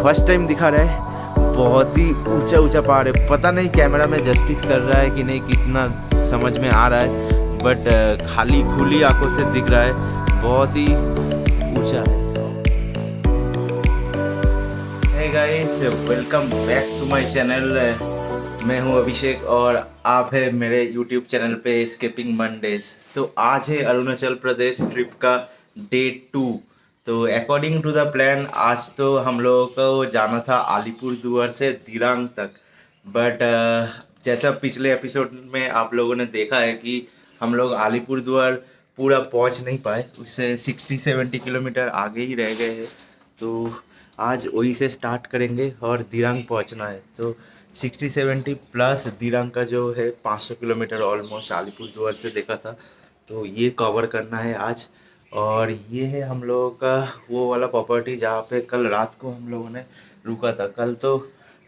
First time दिखा रहा है। बहुत ही ऊंचा ऊंचा पहाड़ है, पता नहीं कैमरा में जस्टिस कर रहा है कि नहीं, कितना समझ में आ रहा है, बट खाली खुली आंखों से दिख रहा है, बहुत ही ऊंचा है। Hey guys, welcome back to my channel. मैं हूं अभिषेक और आप है मेरे यूट्यूब चैनल पे एस्केपिंग मंडेज। तो आज है अरुणाचल प्रदेश ट्रिप का डे 2। तो अकॉर्डिंग टू द प्लान आज तो हम लोगों को जाना था अलीपुरदुआर से दिरांग तक, बट जैसा पिछले एपिसोड में आप लोगों ने देखा है कि हम लोग अलीपुरदुआर पूरा पहुंच नहीं पाए, उससे 60-70 किलोमीटर आगे ही रह गए हैं। तो आज वही से स्टार्ट करेंगे और दिरांग पहुंचना है। तो 60-70 प्लस दिरांग का जो है 500 किलोमीटर ऑलमोस्ट अलीपुरदुआर से देखा था, तो ये कवर करना है आज। और ये है हम लोगों का वो वाला प्रॉपर्टी जहाँ पे कल रात को हम लोगों ने रुका था। कल तो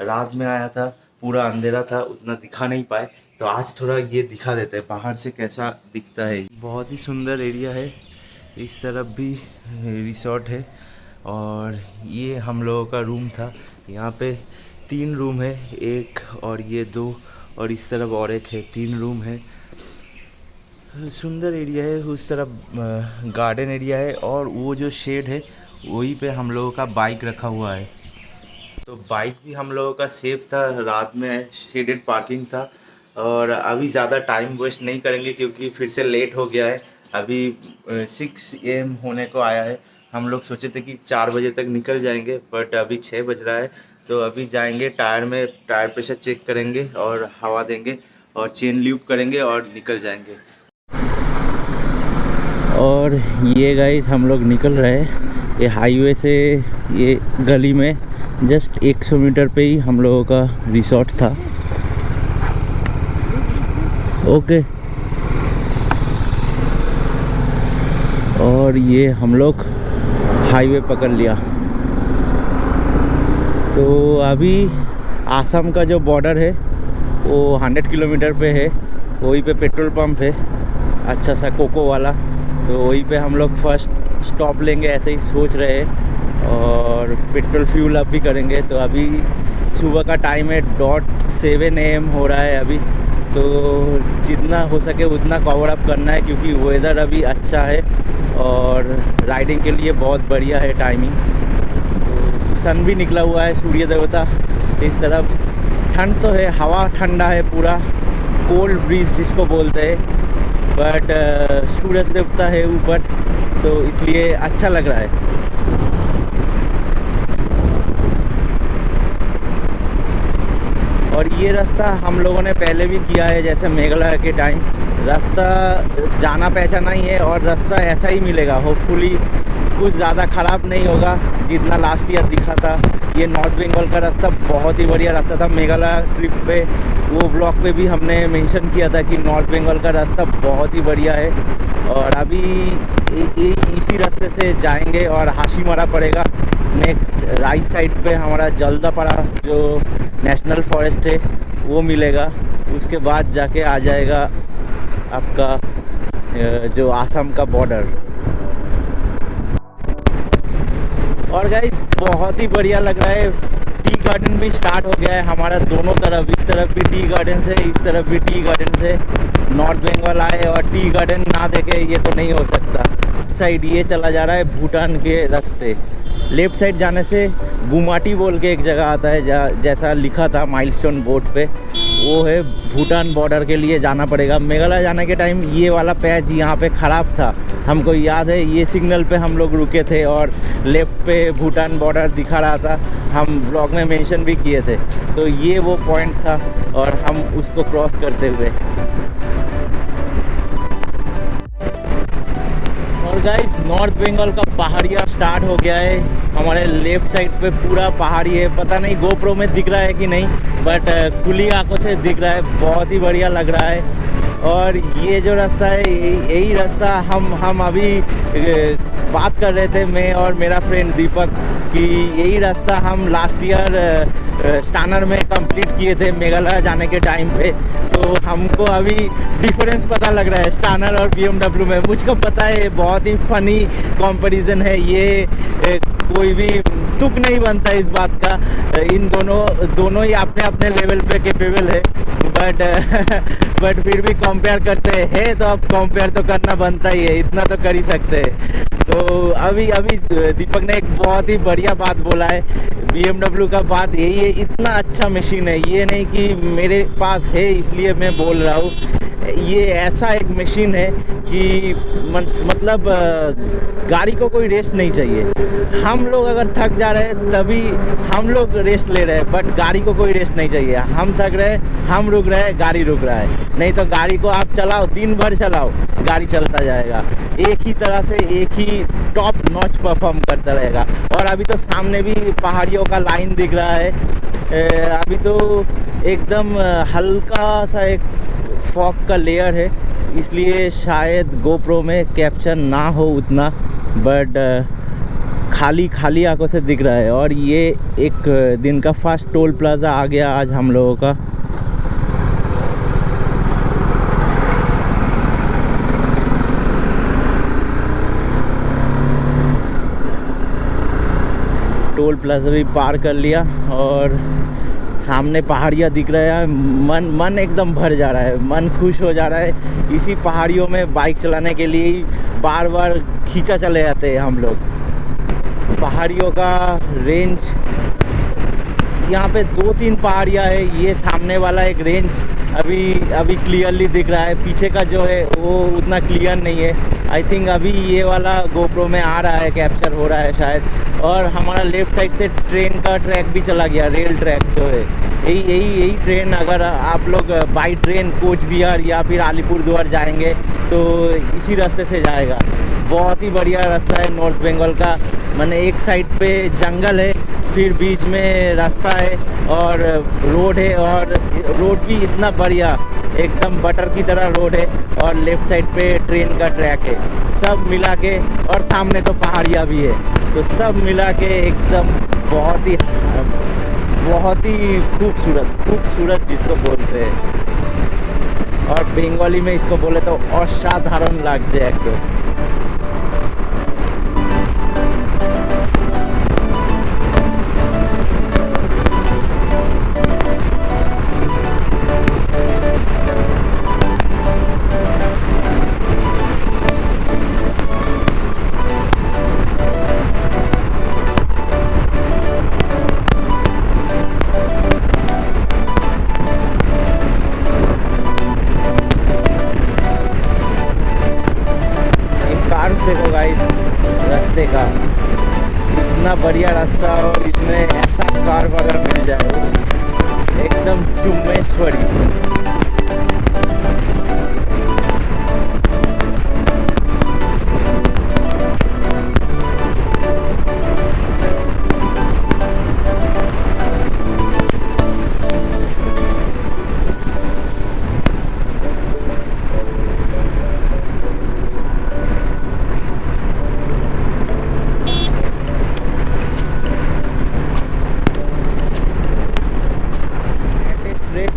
रात में आया था, पूरा अंधेरा था, उतना दिखा नहीं पाए, तो आज थोड़ा ये दिखा देते हैं बाहर से कैसा दिखता है। बहुत ही सुंदर एरिया है, इस तरफ भी रिसोर्ट है और ये हम लोगों का रूम था। यहाँ पे 3 रूम है, एक और ये 2 और इस तरफ और एक है, 3 रूम है। सुंदर एरिया है, उस तरफ गार्डन एरिया है और वो जो शेड है वहीं पे हम लोगों का बाइक रखा हुआ है। तो बाइक भी हम लोगों का सेफ था, रात में शेडेड पार्किंग था। और अभी ज़्यादा टाइम वेस्ट नहीं करेंगे क्योंकि फिर से लेट हो गया है। अभी 6 AM होने को आया है। हम लोग सोचे थे कि 4 बजे तक निकल जाएंगे, बट अभी 6 बज रहा है। तो अभी जाएंगे, टायर प्रेशर चेक करेंगे और हवा देंगे और चेन ल्यूब करेंगे और निकल जाएंगे। और ये गाइस हम लोग निकल रहे हैं ये हाईवे से, ये गली में जस्ट 100 मीटर पे ही हम लोगों का रिसोर्ट था। ओके, और ये हम लोग हाईवे पकड़ लिया। तो अभी आसाम का जो बॉर्डर है वो 100 किलोमीटर पे है, वहीं पे पेट्रोल पंप है अच्छा सा कोको वाला, तो वहीं पे हम लोग फर्स्ट स्टॉप लेंगे ऐसे ही सोच रहे हैं। और पेट्रोल फ्यूल अप भी करेंगे। तो अभी सुबह का टाइम है, 7 AM हो रहा है अभी, तो जितना हो सके उतना कवर अप करना है क्योंकि वेदर अभी अच्छा है और राइडिंग के लिए बहुत बढ़िया है टाइमिंग। तो सन भी निकला हुआ है, सूर्य देवता इस तरफ। ठंड तो है, हवा ठंडा है, पूरा कोल्ड ब्रीज जिसको बोलते हैं, बट सूरज देवता है ऊपर, तो इसलिए अच्छा लग रहा है। और ये रास्ता हम लोगों ने पहले भी किया है, जैसे मेघालय के टाइम। रास्ता जाना पहचाना ही है और रास्ता ऐसा ही मिलेगा, होपफुली कुछ ज़्यादा ख़राब नहीं होगा जितना लास्ट ईयर दिखा था। ये नॉर्थ बंगाल का रास्ता बहुत ही बढ़िया रास्ता था। मेघालय ट्रिप पे वो ब्लॉग पे भी हमने मेंशन किया था कि नॉर्थ बंगाल का रास्ता बहुत ही बढ़िया है। और अभी इसी रास्ते से जाएंगे और हाशीमारा पड़ेगा। नेक्स्ट राइट साइड पे हमारा जल्दापाड़ा जो नेशनल फॉरेस्ट है वो मिलेगा, उसके बाद जाके आ जाएगा आपका जो आसाम का बॉर्डर। और गाइस बहुत ही बढ़िया लग रहा है, टी गार्डन भी स्टार्ट हो गया है हमारा दोनों तरफ। इस तरफ भी टी गार्डन से, इस तरफ भी टी गार्डन से। नॉर्थ बंगाल आए और टी गार्डन ना देखे ये तो नहीं हो सकता। साइड ये चला जा रहा है भूटान के रास्ते। लेफ्ट साइड जाने से गुमाटी बोल के एक जगह आता है, जैसा लिखा था माइलस्टोन बोर्ड पे, वो है भूटान बॉर्डर के लिए जाना पड़ेगा। मेघालय जाने के टाइम ये वाला पैच यहाँ पे ख़राब था, हमको याद है। ये सिग्नल पे हम लोग रुके थे और लेफ्ट पे भूटान बॉर्डर दिखा रहा था, हम ब्लॉग में मेंशन भी किए थे। तो ये वो पॉइंट था और हम उसको क्रॉस करते हुए। और गाइस नॉर्थ बंगाल का पहाड़िया स्टार्ट हो गया है। हमारे लेफ्ट साइड पे पूरा पहाड़ी है, पता नहीं गोप्रो में दिख रहा है कि नहीं, बट खुली आंखों से दिख रहा है, बहुत ही बढ़िया लग रहा है। और ये जो रास्ता है यही रास्ता हम अभी बात कर रहे थे, मैं और मेरा फ्रेंड दीपक, कि यही रास्ता हम लास्ट ईयर स्टानर में कंप्लीट किए थे मेघालय जाने के टाइम पे। तो हमको अभी डिफरेंस पता लग रहा है स्टानर और BMW में। मुझको पता है बहुत ही फ़नी कंपैरिजन है ये, कोई भी तुक नहीं बनता इस बात का। इन दोनों ही अपने अपने लेवल पे कैपेबल है, बट फिर भी कंपेयर करते हैं तो अब कंपेयर तो करना बनता ही है, इतना तो कर ही सकते हैं। तो अभी दीपक ने एक बहुत ही बढ़िया बात बोला है। BMW का बात यही है, इतना अच्छा मशीन है, ये नहीं कि मेरे पास है इसलिए मैं बोल रहा हूँ। ये ऐसा एक मशीन है कि मतलब गाड़ी को कोई रेस्ट नहीं चाहिए। हम लोग अगर थक जा रहे हैं तभी हम लोग रेस्ट ले रहे हैं, बट गाड़ी को कोई रेस्ट नहीं चाहिए। हम थक रहे, हम रुक रहे, गाड़ी रुक रहा है। नहीं तो गाड़ी को आप चलाओ, दिन भर चलाओ, गाड़ी चलता जाएगा, एक ही तरह से एक ही टॉप नॉच परफॉर्म करता रहेगा। और अभी तो सामने भी पहाड़ियों का लाइन दिख रहा है। अभी तो एकदम हल्का सा एक फॉग का लेयर है, इसलिए शायद गोप्रो में कैप्चर ना हो उतना, बट खाली आंखों से दिख रहा है। और ये एक दिन का फर्स्ट टोल प्लाजा आ गया आज हम लोगों का। टोल प्लाजा भी पार कर लिया और सामने पहाड़ियाँ दिख रहा है। मन एकदम भर जा रहा है, मन खुश हो जा रहा है। इसी पहाड़ियों में बाइक चलाने के लिए ही बार बार खींचा चले जाते हैं हम लोग। पहाड़ियों का रेंज यहाँ पे 2-3 पहाड़ियाँ है। ये सामने वाला एक रेंज अभी क्लियरली दिख रहा है, पीछे का जो है वो उतना क्लियर नहीं है। आई थिंक अभी ये वाला गोप्रो में आ रहा है, कैप्चर हो रहा है शायद। और हमारा लेफ्ट साइड से ट्रेन का ट्रैक भी चला गया, रेल ट्रैक जो है। यही ट्रेन, अगर आप लोग बाई ट्रेन कोच बिहार या फिर अलीपुरद्वार जाएंगे तो इसी रास्ते से जाएगा। बहुत ही बढ़िया रास्ता है नॉर्थ बंगाल का। मैंने एक साइड पे जंगल है, फिर बीच में रास्ता है और रोड है, और रोड भी इतना बढ़िया, एकदम बटर की तरह रोड है। और लेफ्ट साइड पे ट्रेन का ट्रैक है, सब मिला के। और सामने तो पहाड़ियाँ भी है, तो सब मिला के एकदम बहुत ही खूबसूरत जिसको बोलते हैं। और बंगाली में इसको बोले तो असाधारण लग जाए एकदम। देखो गाइस, रास्ते का इतना बढ़िया रास्ता, और इसमें ऐसा कार अगर मिल जाए एकदम चुम्बेश्वरी।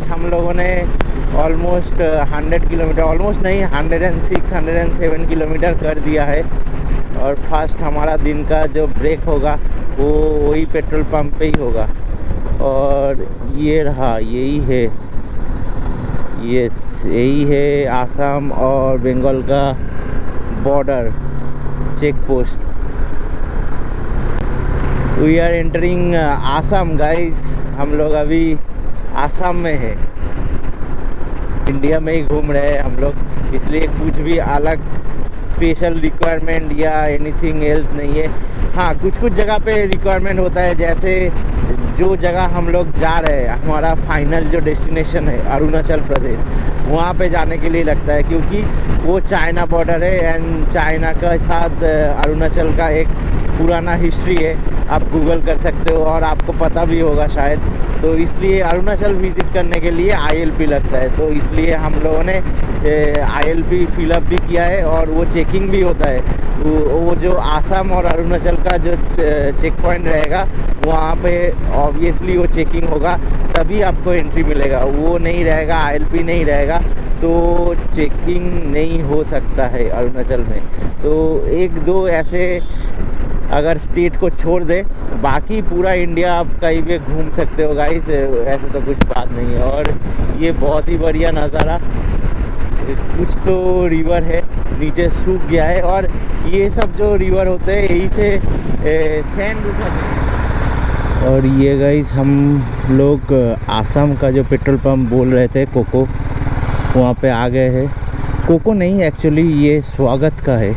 हम लोगों ने ऑलमोस्ट 100 किलोमीटर, ऑलमोस्ट नहीं 106-107 किलोमीटर कर दिया है। और फर्स्ट हमारा दिन का जो ब्रेक होगा वो वही पेट्रोल पंप पे ही होगा। और ये रहा, यही है, यही है आसाम और बंगाल का border check post. We are entering Assam guys. हम लोग अभी आसाम में है, इंडिया में ही घूम रहे हैं हम लोग, इसलिए कुछ भी अलग स्पेशल रिक्वायरमेंट या एनीथिंग एल्स नहीं है। हाँ, कुछ जगह पे रिक्वायरमेंट होता है, जैसे जो जगह हम लोग जा रहे हैं, हमारा फाइनल जो डेस्टिनेशन है अरुणाचल प्रदेश, वहाँ पे जाने के लिए लगता है, क्योंकि वो चाइना बॉर्डर है एंड चाइना के साथ अरुणाचल का एक पुराना हिस्ट्री है। आप गूगल कर सकते हो और आपको पता भी होगा शायद। तो इसलिए अरुणाचल विज़िट करने के लिए ILP लगता है, तो इसलिए हम लोगों ने ILP फिलअप भी किया है और वो चेकिंग भी होता है। वो जो आसाम और अरुणाचल का जो चेक पॉइंट रहेगा वहाँ पे ऑब्वियसली वो चेकिंग होगा, तभी आपको एंट्री मिलेगा। वो नहीं रहेगा, ILP नहीं रहेगा तो चेकिंग नहीं हो सकता है अरुणाचल में। तो 1-2 ऐसे अगर स्टेट को छोड़ दे, बाकी पूरा इंडिया आप कहीं भी घूम सकते हो गाइस, ऐसे तो कुछ बात नहीं है। और ये बहुत ही बढ़िया नज़ारा, कुछ तो रिवर है नीचे सूख गया है, और ये सब जो रिवर होते हैं यही से सैंड उठाते हैं। और ये गाइस हम लोग आसाम का जो पेट्रोल पंप बोल रहे थे कोको, वहाँ पे आ गए हैं। कोको नहीं, एक्चुअली ये स्वागत का है,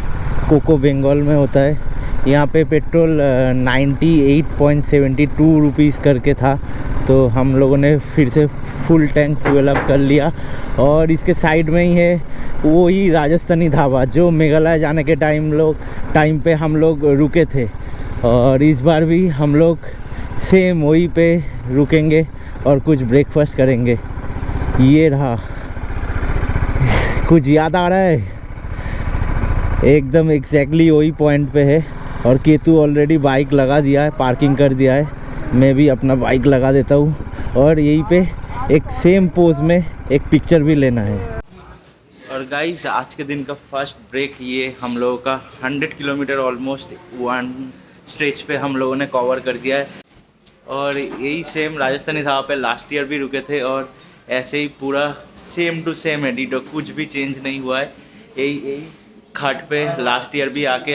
कोको बंगाल में होता है। यहाँ पे पेट्रोल 98.72 रुपीज़ करके था, तो हम लोगों ने फिर से फुल टैंक फ्यूल अप कर लिया। और इसके साइड में ही है वो ही राजस्थानी ढाबा जो मेघालय जाने के टाइम पे हम लोग रुके थे, और इस बार भी हम लोग सेम वहीं पे रुकेंगे और कुछ ब्रेकफास्ट करेंगे। ये रहा, कुछ याद आ रहा है? एकदम एग्जैक्टली वही पॉइंट पे है। और केतु ऑलरेडी बाइक लगा दिया है, पार्किंग कर दिया है। मैं भी अपना बाइक लगा देता हूँ, और यहीं पे एक सेम पोज में एक पिक्चर भी लेना है। और गाइस आज के दिन का फर्स्ट ब्रेक ये हम लोगों का 100 किलोमीटर ऑलमोस्ट वन स्ट्रेच पे हम लोगों ने कवर कर दिया है। और यही सेम राजस्थानी ढाबा पे लास्ट ईयर भी रुके थे, और ऐसे ही पूरा सेम टू सेम है, डिटो, कुछ भी चेंज नहीं हुआ है। यही घाट पे लास्ट ईयर भी आके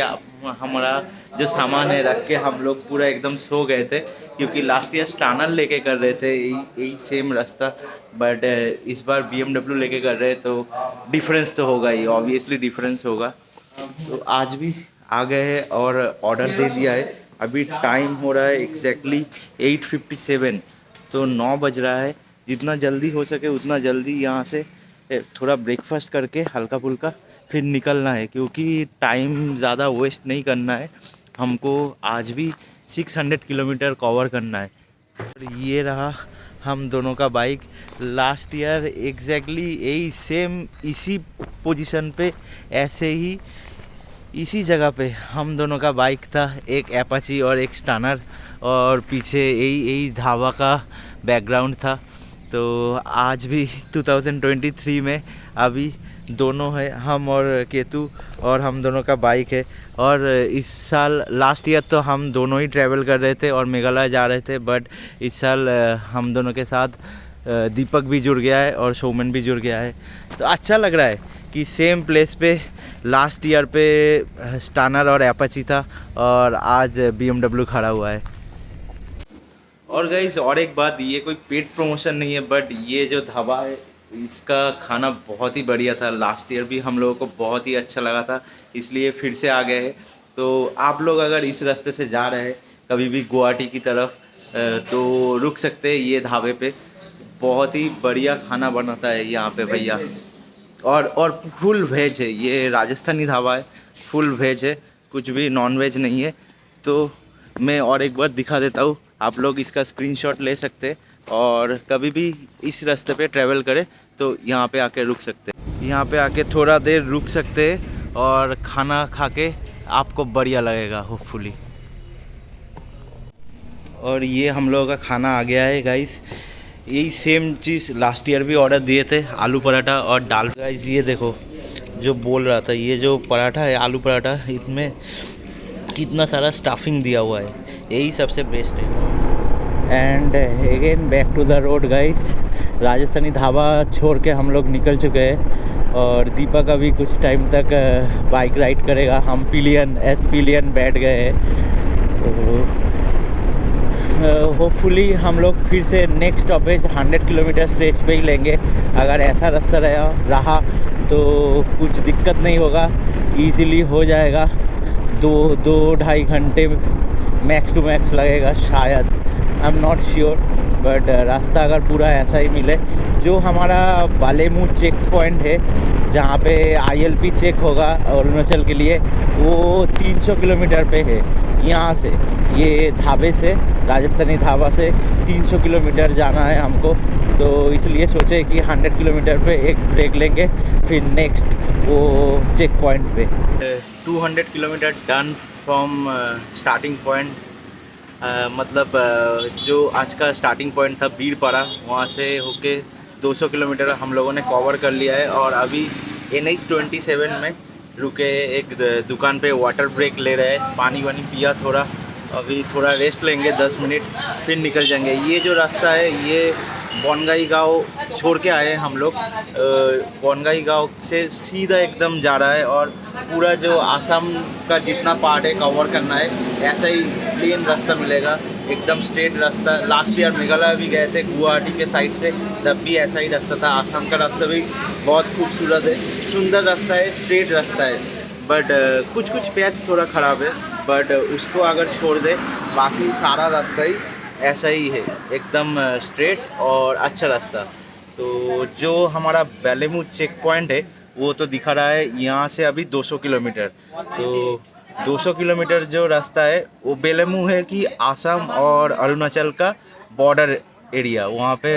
हमारा जो सामान है रख के हम लोग पूरा एकदम सो गए थे, क्योंकि लास्ट ईयर स्टानर लेके कर रहे थे यही सेम रास्ता, बट इस बार BMW लेके कर रहे हैं, तो डिफरेंस तो होगा ही, ऑब्वियसली डिफरेंस होगा। तो आज भी आ गए हैं और ऑर्डर दे दिया है। अभी टाइम हो रहा है एग्जैक्टली 8:57, तो 9 बज रहा है। जितना जल्दी हो सके उतना जल्दी यहाँ से थोड़ा ब्रेकफास्ट करके हल्का फुल्का फिर निकलना है, क्योंकि टाइम ज़्यादा वेस्ट नहीं करना है। हमको आज भी 600 किलोमीटर कवर करना है। ये रहा हम दोनों का बाइक, लास्ट ईयर एग्जैक्टली यही सेम इसी पोजीशन पे, ऐसे ही इसी जगह पे हम दोनों का बाइक था, एक एपाची और एक स्टानर, और पीछे यही ढाबा का बैकग्राउंड था। तो आज भी 2023 में अभी दोनों है, हम और केतु, और हम दोनों का बाइक है। और इस साल लास्ट ईयर तो हम दोनों ही ट्रैवल कर रहे थे और मेघालय जा रहे थे, बट इस साल हम दोनों के साथ दीपक भी जुड़ गया है और सौमन भी जुड़ गया है। तो अच्छा लग रहा है कि सेम प्लेस पे लास्ट ईयर पे स्टानर और एपाची था, और आज BMW खड़ा हुआ है। और गाइस और एक बात, ये कोई पेड प्रमोशन नहीं है, बट ये जो ढाबा है इसका खाना बहुत ही बढ़िया था। लास्ट ईयर भी हम लोगों को बहुत ही अच्छा लगा था, इसलिए फिर से आ गए हैं। तो आप लोग अगर इस रास्ते से जा रहे हैं कभी भी गुवाहाटी की तरफ, तो रुक सकते हैं ये ढाबे पे। बहुत ही बढ़िया खाना बनाता है यहाँ पे भैया, और फुल वेज है। ये राजस्थानी ढाबा है, फुल वेज है, कुछ भी नॉन वेज नहीं है। तो मैं और एक बार दिखा देता हूँ, आप लोग इसका स्क्रीनशॉट ले सकते हैं, और कभी भी इस रास्ते पे ट्रैवल करें तो यहाँ पे आके रुक सकते हैं। यहाँ पे आके थोड़ा देर रुक सकते हैं और खाना खा के आपको बढ़िया लगेगा होपफुली। और ये हम लोगों का खाना आ गया है गाइस, यही सेम चीज़ लास्ट ईयर भी ऑर्डर दिए थे, आलू पराठा और दाल। गाइस ये देखो जो बोल रहा था, ये जो पराठा है आलू पराठा, इसमें कितना सारा स्टफिंग दिया हुआ है, यही सबसे बेस्ट है। And again back to the road guys, Rajasthani dhaba छोड़ के हम लोग निकल चुके हैं, और दीपक अभी कुछ टाइम तक बाइक राइड करेगा। हम पिलियन बैठ गए हैं, तो होपफुली हम लोग फिर से नेक्स्ट स्टॉपेज 100 किलोमीटर स्ट्रेच पे ही लेंगे। अगर ऐसा रास्ता रहा तो कुछ दिक्कत नहीं होगा, इजीली हो जाएगा। 2-2.5 घंटे मैक्स टू मैक्स लगेगा शायद, I am not sure, but रास्ता अगर पूरा ऐसा ही मिले। जो हमारा बालेमू चेक पॉइंट है जहाँ पे ILP चेक होगा अरुणाचल के लिए, वो 300 किलोमीटर पे है यहाँ से। ये ढाबे से, राजस्थानी ढाबा से 300 किलोमीटर जाना है हमको, तो इसलिए सोचे कि 100 किलोमीटर पे एक ब्रेक लेंगे, फिर नेक्स्ट वो चेक पॉइंट पे। 200 kilometre done from starting point, मतलब जो आज का स्टार्टिंग पॉइंट था बीरपाड़ा, वहाँ से होके 200 किलोमीटर हम लोगों ने कवर कर लिया है। और अभी NH 27 में रुके, एक दुकान पे वाटर ब्रेक ले रहे हैं, पानी वानी पिया थोड़ा, अभी थोड़ा रेस्ट लेंगे 10 मिनट, फिर निकल जाएंगे। ये जो रास्ता है ये बोनगाई गांव छोड़ के आए हैं हम लोग। बोनगाई गांव से सीधा एकदम जा रहा है और पूरा जो आसाम का जितना पार्ट है कवर करना है, ऐसा ही प्लेन रास्ता मिलेगा, एकदम स्ट्रेट रास्ता। लास्ट ईयर मेघालय भी गए थे गुवाहाटी के साइड से, तब भी ऐसा ही रास्ता था। आसाम का रास्ता भी बहुत खूबसूरत है, सुंदर रास्ता है, स्ट्रेट रास्ता है, बट कुछ कुछ पैच थोड़ा ख़राब है, बट उसको अगर छोड़ दे बाकी सारा रास्ता ही ऐसा ही है, एकदम स्ट्रेट और अच्छा रास्ता। तो जो हमारा बेलेमू चेक पॉइंट है वो तो दिखा रहा है यहाँ से अभी 200 किलोमीटर। तो 200 किलोमीटर जो रास्ता है वो बेलेमू है कि आसाम और अरुणाचल का बॉर्डर एरिया, वहाँ पे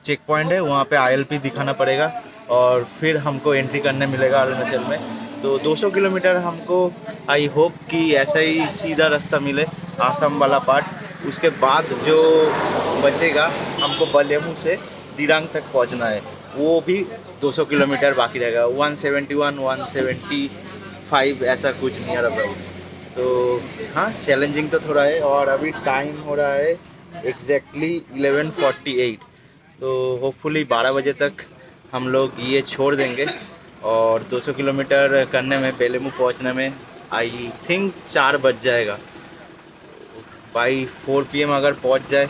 चेक पॉइंट है, वहाँ पे ILP दिखाना पड़ेगा और फिर हमको एंट्री करने मिलेगा अरुणाचल में। तो 200 किलोमीटर हमको आई होप कि ऐसा ही सीधा रास्ता मिले आसाम वाला पार्ट। उसके बाद जो बचेगा हमको बेलेमू से दिरांग तक पहुंचना है, वो भी 200 किलोमीटर बाकी रहेगा, 171 175 ऐसा कुछ नियर अबाउट। तो हाँ, चैलेंजिंग तो थोड़ा है। और अभी टाइम हो रहा है एग्जैक्टली 11:48, तो होपफुली 12 बजे तक हम लोग ये छोड़ देंगे और 200 किलोमीटर करने में, बेलेमू पहुंचने में आई थिंक 4 बज जाएगा। बाई 4 PM अगर पहुंच जाए,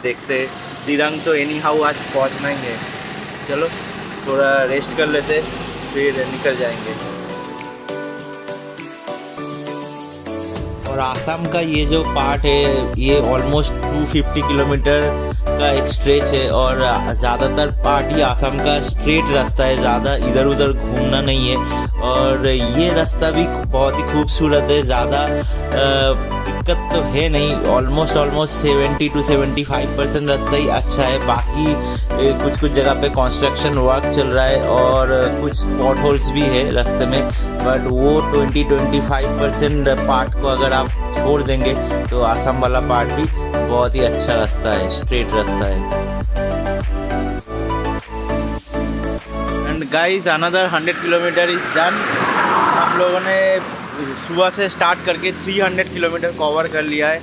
देखते। दिरांग तो एनी हाउ आज पहुंचना ही है। चलो थोड़ा रेस्ट कर लेते, फिर निकल जाएंगे। और आसाम का ये जो पार्ट है ये ऑलमोस्ट 250 किलोमीटर का एक स्ट्रेच है और ज़्यादातर पार्ट ही आसाम का स्ट्रेट रास्ता है, ज़्यादा इधर उधर घूमना नहीं है। और ये रास्ता भी बहुत ही खूबसूरत है, ज़्यादा दिक्कत तो है नहीं, ऑलमोस्ट 70 to 75% रास्ता ही अच्छा है। बाकी कुछ जगह पे कंस्ट्रक्शन वर्क चल रहा है और कुछ पॉट होल्स भी है रास्ते में, बट वो 20-25% पार्ट को अगर आप छोड़ देंगे तो आसाम वाला पार्ट भी बहुत ही अच्छा रास्ता है, स्ट्रेट रास्ता है। And guys another 100 kilometre is done. हम लोगों ने सुबह से स्टार्ट करके 300 किलोमीटर कवर कर लिया है।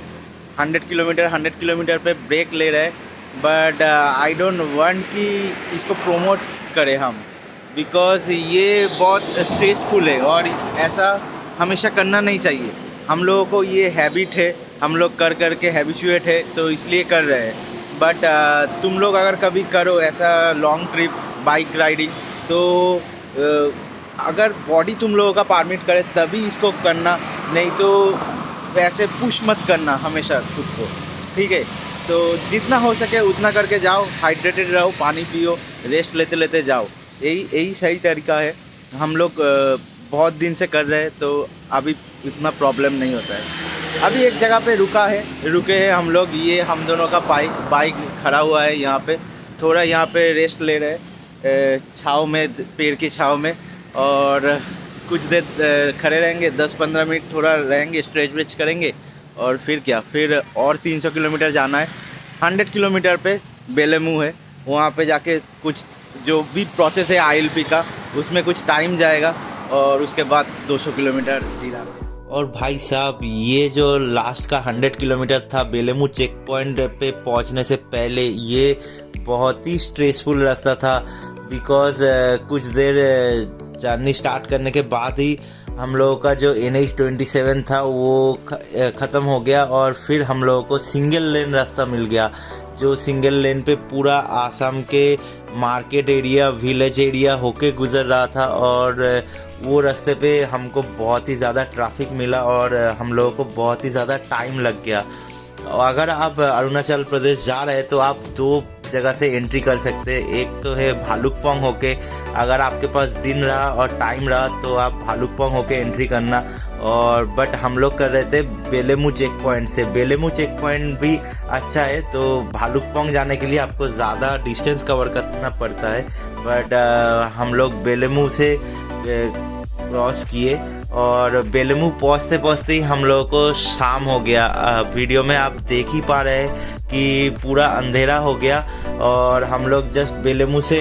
100 किलोमीटर पे ब्रेक ले रहे हैं, बट आई डोंट वांट कि इसको प्रमोट करें हम, बिकॉज़ ये बहुत स्ट्रेसफुल है और ऐसा हमेशा करना नहीं चाहिए। हम लोगों को ये हैबिट है, हम लोग कर के हैबिचुएट है, तो इसलिए कर रहे हैं। बट तुम लोग अगर कभी करो ऐसा लॉन्ग ट्रिप बाइक राइडिंग, तो अगर बॉडी तुम लोगों का परमिट करे तभी इसको करना, नहीं तो वैसे पुश मत करना हमेशा खुद को, ठीक है। तो जितना हो सके उतना करके जाओ, हाइड्रेटेड रहो, पानी पियो, रेस्ट लेते लेते जाओ, यही सही तरीका है। हम लोग बहुत दिन से कर रहे हैं तो अभी इतना प्रॉब्लम नहीं होता है। अभी एक जगह पे रुके हैं हम लोग, ये हम दोनों का बाइक खड़ा हुआ है यहाँ पे, थोड़ा यहाँ पे रेस्ट ले रहे हैं छाँव में, पेड़ की छाँव में, और कुछ देर खड़े रहेंगे, 10-15 मिनट थोड़ा रहेंगे, स्ट्रेच वेच करेंगे और फिर क्या, फिर और 300 किलोमीटर जाना है। 100 किलोमीटर पे बेलेमू है, वहाँ पे जाके कुछ जो भी प्रोसेस है ILP का, उसमें कुछ टाइम जाएगा और उसके बाद 200 किलोमीटर धीरा। और भाई साहब ये जो लास्ट का 100 किलोमीटर था बेलेमू चेक पॉइंट पे पहुंचने से पहले, ये बहुत ही स्ट्रेसफुल रास्ता था, बिकॉज कुछ देर जर्नी स्टार्ट करने के बाद ही हम लोगों का जो NH-27 था वो ख़त्म हो गया और फिर हम लोगों को सिंगल लेन रास्ता मिल गया, जो सिंगल लेन पे पूरा आसाम के मार्केट एरिया, विलेज एरिया होके गुज़र रहा था। और वो रास्ते पे हमको बहुत ही ज़्यादा ट्रैफिक मिला और हम लोगों को बहुत ही ज़्यादा टाइम लग गया। अगर आप अरुणाचल प्रदेश जा रहे हैं तो आप 2 जगह से एंट्री कर सकते हैं। एक तो है भालुकपोंग होके, अगर आपके पास दिन रहा और टाइम रहा तो आप भालुकपोंग होके एंट्री करना, और बट हम लोग कर रहे थे बेलेमू चेक पॉइंट से। बेलेमू चेक पॉइंट भी अच्छा है, तो भालुकपोंग जाने के लिए आपको ज़्यादा डिस्टेंस कवर करना पड़ता है, बट हम लोग बेलेमू से क्रॉस किए और बेलेमू पहुँचते ही हम लोगों को शाम हो गया। वीडियो में आप देख ही पा रहे हैं कि पूरा अंधेरा हो गया और हम लोग जस्ट बेलेमू से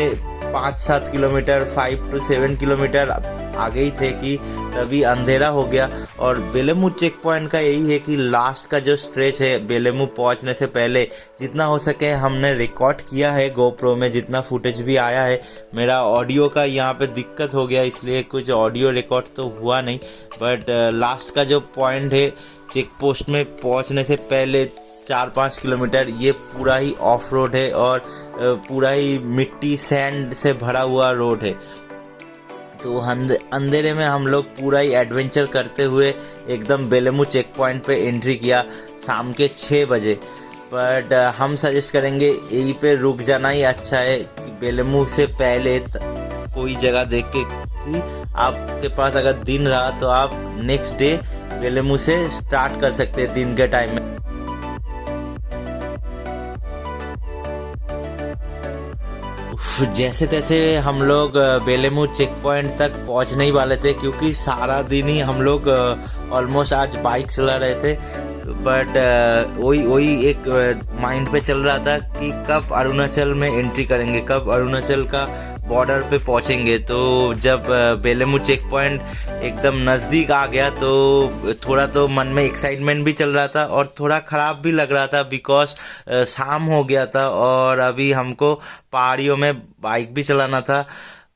5-7 किलोमीटर, 5 to 7 किलोमीटर आगे ही थे कि तभी अंधेरा हो गया। और बेलेमू चेक पॉइंट का यही है कि लास्ट का जो स्ट्रेच है बेलेमू पहुंचने से पहले जितना हो सके हमने रिकॉर्ड किया है गोप्रो में, जितना फुटेज भी आया है। मेरा ऑडियो का यहाँ पे दिक्कत हो गया इसलिए कुछ ऑडियो रिकॉर्ड तो हुआ नहीं, बट लास्ट का जो पॉइंट है चेक पोस्ट में पहुंचने से पहले 4-5 किलोमीटर ये पूरा ही ऑफ रोड है और पूरा ही मिट्टी सैंड से भरा हुआ रोड है। तो अंधेरे में हम लोग पूरा ही एडवेंचर करते हुए एकदम बेलेमू चेक पॉइंट पे एंट्री किया शाम के 6 बजे। बट हम सजेस्ट करेंगे यहीं पे रुक जाना ही अच्छा है कि बेलेमू से पहले कोई जगह देख के कि आपके पास अगर दिन रहा तो आप नेक्स्ट डे बेलेमू से स्टार्ट कर सकते हैं दिन के टाइम में। जैसे तैसे हम लोग बेलेमू चेक पॉइंट तक पहुंचने ही वाले थे क्योंकि सारा दिन ही हम लोग ऑलमोस्ट आज बाइक चला रहे थे। बट वही एक माइंड पे चल रहा था कि कब अरुणाचल में एंट्री करेंगे, कब अरुणाचल का बॉर्डर पे पहुंचेंगे। तो जब बेलेमू चेक पॉइंट एकदम नज़दीक आ गया तो थोड़ा तो मन में एक्साइटमेंट भी चल रहा था और थोड़ा ख़राब भी लग रहा था बिकॉज शाम हो गया था और अभी हमको पहाड़ियों में बाइक भी चलाना था।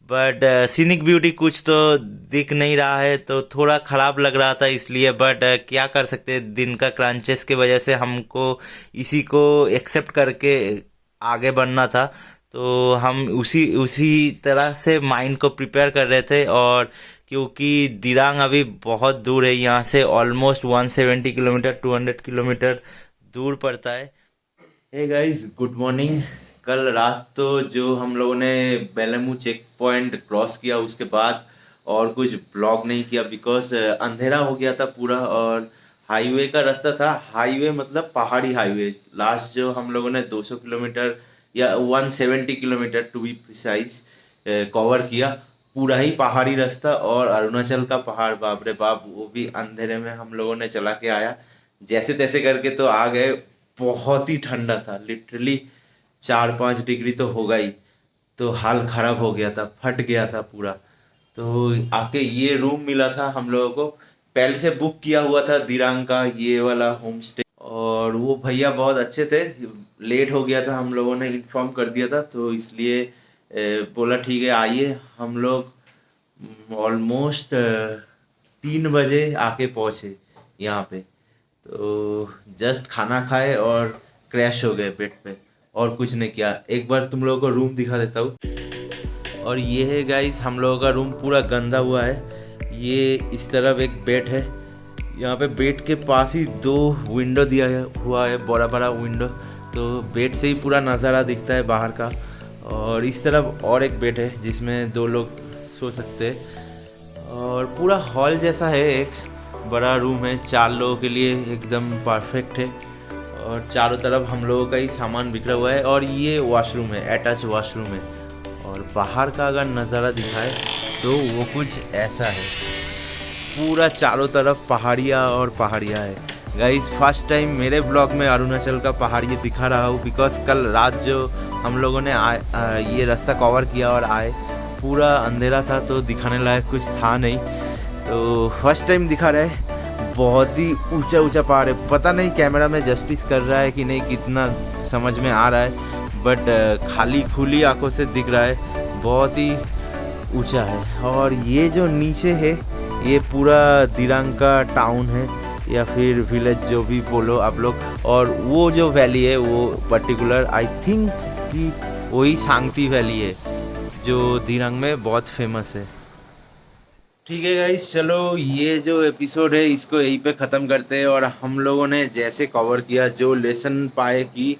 बट सीनिक ब्यूटी कुछ तो दिख नहीं रहा है तो थोड़ा ख़राब लग रहा था इसलिए। बट क्या कर सकते हैं, दिन का क्रंचेस की वजह से हमको इसी को एक्सेप्ट करके आगे बढ़ना था। तो हम उसी तरह से माइंड को प्रिपेयर कर रहे थे। और क्योंकि दिरांग अभी बहुत दूर है यहाँ से, ऑलमोस्ट 170 किलोमीटर 200 किलोमीटर दूर पड़ता है। Hey guys, good morning. कल रात तो जो हम लोगों ने बेलेमू चेक पॉइंट क्रॉस किया उसके बाद और कुछ ब्लॉग नहीं किया बिकॉज अंधेरा हो गया था पूरा और हाईवे का रास्ता था। हाईवे मतलब पहाड़ी हाईवे। लास्ट जो हम लोगों ने 200 किलोमीटर या 170 kilometre to be precise cover किया, पूरा ही पहाड़ी रास्ता और अरुणाचल का पहाड़, बाप रे बाप, वो भी अंधेरे में हम लोगों ने चला के आया जैसे तैसे करके तो आ गए। बहुत ही ठंडा था, लिटरली 4-5 डिग्री तो होगा ही। तो हाल ख़राब हो गया था, फट गया था पूरा। तो आके ये रूम मिला था हम लोगों को, पहले से बुक किया हुआ था दिरांग का ये वाला होम स्टे। और वो भैया बहुत अच्छे थे, लेट हो गया था हम लोगों ने इन्फॉर्म कर दिया था तो इसलिए बोला ठीक है आइए। हम लोग ऑलमोस्ट 3 बजे आके पहुँचे यहाँ पे। तो जस्ट खाना खाए और क्रैश हो गए बेड पे, और कुछ नहीं किया। एक बार तुम लोगों को रूम दिखा देता हूँ। और ये है गाइस हम लोगों का रूम, पूरा गंदा हुआ है। ये इस तरफ एक बेड है, यहाँ पे बेड के पास ही 2 विंडो दिया हुआ है, बड़ा बड़ा विंडो, तो बेड से ही पूरा नज़ारा दिखता है बाहर का। और इस तरफ और एक बेड है जिसमें 2 लोग सो सकते हैं। और पूरा हॉल जैसा है, एक बड़ा रूम है 4 लोगों के लिए, एकदम परफेक्ट है। और चारों तरफ हम लोगों का ही सामान बिखरा हुआ है। और ये वॉशरूम है, अटैच वॉशरूम है। और बाहर का अगर नज़ारा दिखाए तो वो कुछ ऐसा है, पूरा चारों तरफ पहाड़ियाँ और पहाड़ियाँ है। गाइस फर्स्ट टाइम मेरे ब्लॉग में अरुणाचल का पहाड़ी दिखा रहा हूँ बिकॉज कल रात जो हम लोगों ने ये रास्ता कवर किया और आए, पूरा अंधेरा था तो दिखाने लायक कुछ था नहीं। तो फर्स्ट टाइम दिखा रहा है। बहुत ही ऊंचा ऊंचा पहाड़ है, पता नहीं कैमरा में जस्टिस कर रहा है कि नहीं, कितना समझ में आ रहा है, बट खाली खुली आंखों से दिख रहा है, बहुत ही ऊंचा है। और ये जो नीचे है ये पूरा दिरांग का टाउन है या फिर विलेज, जो भी बोलो आप लोग। और वो जो वैली है वो पर्टिकुलर आई थिंक कि वही सांगती वैली है जो दिरांग में बहुत फेमस है। ठीक है गाइस, चलो ये जो एपिसोड है इसको यहीं पे ख़त्म करते हैं। और हम लोगों ने जैसे कवर किया, जो लेसन पाए कि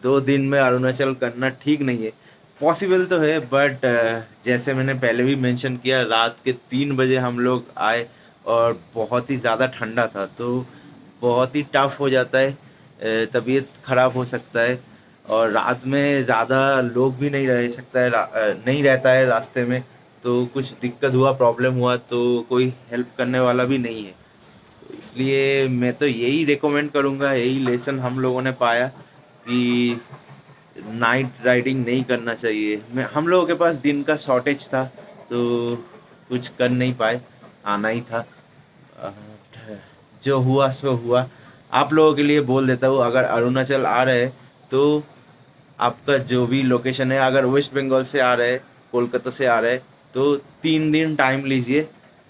2 दिन में अरुणाचल करना ठीक नहीं है, पॉसिबल तो है बट जैसे मैंने पहले भी मेंशन किया, रात के 3 बजे हम लोग आए और बहुत ही ज़्यादा ठंडा था तो बहुत ही टफ हो जाता है, तबीयत ख़राब हो सकता है। और रात में ज़्यादा लोग भी नहीं रह सकता है, नहीं रहता है रास्ते में, तो कुछ दिक्कत हुआ, प्रॉब्लम हुआ तो कोई हेल्प करने वाला भी नहीं है। तो इसलिए मैं तो यही रिकमेंड करूँगा, यही लेसन हम लोगों ने पाया कि नाइट राइडिंग नहीं करना चाहिए। हम लोगों के पास दिन का शॉर्टेज था तो कुछ कर नहीं पाए। आना ही था। जो हुआ सो हुआ। आप लोगों के लिए बोल देता हूँ, अगर अरुणाचल आ रहे हैं तो आपका जो भी लोकेशन है, अगर वेस्ट बंगाल से आ रहे हैं, कोलकाता से आ रहे हैं, तो 3 दिन टाइम लीजिए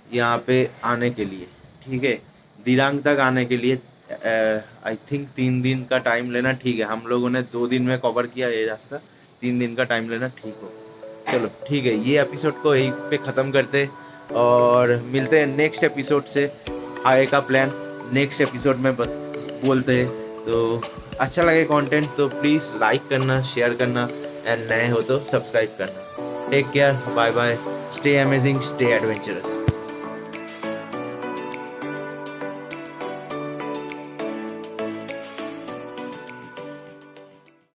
यहाँ पे आने के लिए, ठीक है। दिरांग तक आने के लिए आई थिंक 3 दिन का टाइम लेना ठीक है। हम लोगों ने 2 दिन में कवर किया ये रास्ता, 3 दिन का टाइम लेना ठीक हो। चलो ठीक है, ये एपिसोड को यहीं पे ख़त्म करते और मिलते हैं नेक्स्ट एपिसोड से। आगे का प्लान नेक्स्ट एपिसोड में बोलते हैं। तो अच्छा लगे कंटेंट तो प्लीज़ लाइक करना, शेयर करना, एंड नए हो तो सब्सक्राइब करना। Take care, bye bye, stay amazing, stay adventurous.